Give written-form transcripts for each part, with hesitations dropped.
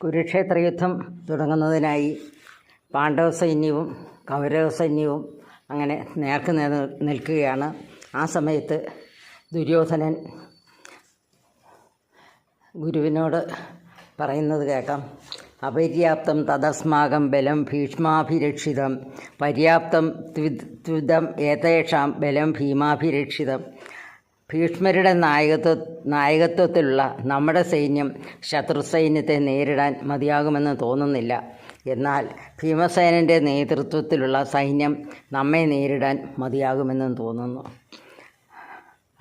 കുരുക്ഷേത്ര യുദ്ധം തുടങ്ങുന്നതിനായി പാണ്ഡവ സൈന്യവും കൗരവ സൈന്യവും അങ്ങനെ നേർക്ക് നിൽക്കുകയാണ്. ആ സമയത്ത് ദുര്യോധനൻ ഗുരുവിനോട് പറയുന്നത് കേൾക്കാം. അപര്യാപ്തം തദസ്മാകം ബലം ഭീഷ്മാഭിരക്ഷിതം പര്യാപ്തം ത്വിദം ഏതേഷാം ബലം ഭീമാഭിരക്ഷിതം. ഭീഷ്മരുടെ നായകത്വത്തിലുള്ള നമ്മുടെ സൈന്യം ശത്രുസൈന്യത്തെ നേരിടാൻ മതിയാകുമെന്ന് തോന്നുന്നില്ല. എന്നാൽ ഭീമസേനൻ്റെ നേതൃത്വത്തിലുള്ള സൈന്യം നമ്മെ നേരിടാൻ മതിയാകുമെന്നും തോന്നുന്നു.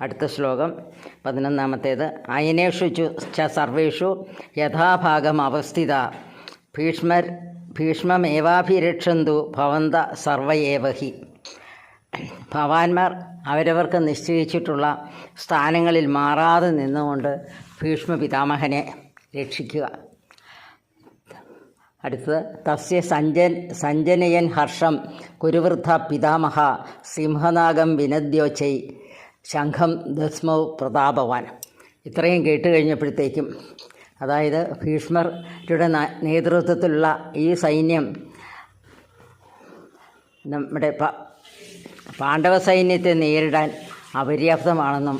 അടുത്ത ശ്ലോകം 11. അയനേഷു ച സർവേഷു യഥാഭാഗം അവസ്ഥിത ഭീഷ്മമേവാഭിരക്ഷന്തു ഭവന്ത സർവയേവഹി. ഭവാന്മാർ അവരവർക്ക് നിശ്ചയിച്ചിട്ടുള്ള സ്ഥാനങ്ങളിൽ മാറാതെ നിന്നുകൊണ്ട് ഭീഷ്മ പിതാമഹനെ രക്ഷിക്കുക. അടുത്തത് തസ്യ സഞ്ജനയൻ ഹർഷം കുരുവൃദ്ധ പിതാമഹ സിംഹനാഗം വിനദ്യോച്ചൈ ശംഖം ദസ്മൗ പ്രതാപവാൻ. ഇത്രയും കേട്ട് കഴിഞ്ഞപ്പോഴത്തേക്കും, അതായത് ഭീഷ്മരുടെ നേതൃത്വത്തിലുള്ള ഈ സൈന്യം നമ്മുടെ പാണ്ഡവ സൈന്യത്തെ നേരിടാൻ അപര്യാപ്തമാണെന്നും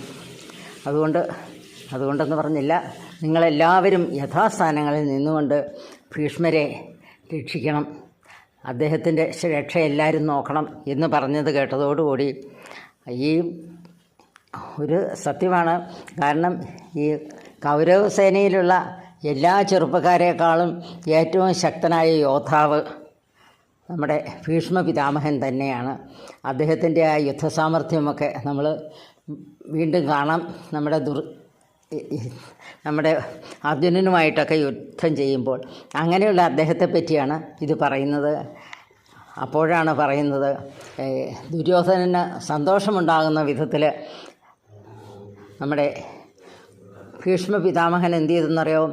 അതുകൊണ്ടെന്ന് പറഞ്ഞില്ല, നിങ്ങളെല്ലാവരും യഥാസ്ഥാനങ്ങളിൽ നിന്നുകൊണ്ട് ഭീഷ്മരെ രക്ഷിക്കണം, അദ്ദേഹത്തിൻ്റെ രക്ഷ എല്ലാവരും നോക്കണം എന്ന് പറഞ്ഞത് കേട്ടതോടുകൂടി ഈ ഒരു സത്യമാണ്. കാരണം ഈ കൗരവസേനയിലുള്ള എല്ലാ ചെറുപ്പക്കാരേക്കാളും ഏറ്റവും ശക്തനായ യോദ്ധാവ് നമ്മുടെ ഭീഷ്മ പിതാമഹൻ തന്നെയാണ്. അദ്ദേഹത്തിൻ്റെ ആ യുദ്ധസാമർഥ്യമൊക്കെ നമ്മൾ വീണ്ടും കാണാം. നമ്മുടെ അർജുനനുമായിട്ടൊക്കെ യുദ്ധം ചെയ്യുമ്പോൾ അങ്ങനെയുള്ള അദ്ദേഹത്തെ പറ്റിയാണ് ഇത് പറയുന്നത്. അപ്പോഴാണ് പറയുന്നത്, ദുര്യോധനന് സന്തോഷമുണ്ടാകുന്ന വിധത്തിൽ നമ്മുടെ ഭീഷ്മ പിതാമഹൻ എന്ത് ചെയ്തെന്നറിയോ?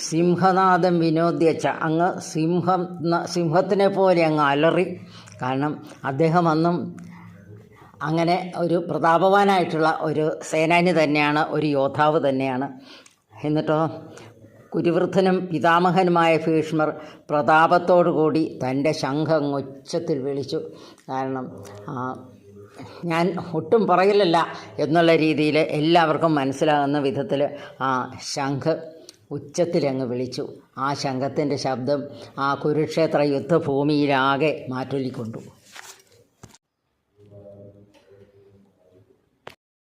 സിംഹനാദം വിനോദ്യച്ച അങ്ങ് സിംഹത്തിനെ പോലെ അങ്ങ് അലറി. കാരണം അദ്ദേഹം അന്നും അങ്ങനെ ഒരു പ്രതാപവാനായിട്ടുള്ള ഒരു സേനാനി തന്നെയാണ്, ഒരു യോദ്ധാവ് തന്നെയാണ്. എന്നിട്ടോ കുരുവൃദ്ധനും പിതാമഹനുമായ ഭീഷ്മർ പ്രതാപത്തോടുകൂടി തൻ്റെ ശംഖം ഉച്ചത്തിൽ വിളിച്ചു. കാരണം ഞാൻ ഒട്ടും പുറകിലല്ല എന്നുള്ള രീതിയിൽ എല്ലാവർക്കും മനസ്സിലാകുന്ന വിധത്തിൽ ആ ശംഖ് ഉച്ചത്തിലങ്ങ് വിളിച്ചു. ആ ശംഖത്തിൻ്റെ ശബ്ദം ആ കുരുക്ഷേത്ര യുദ്ധഭൂമിയിലാകെ മാറ്റൊലിക്കൊണ്ടു.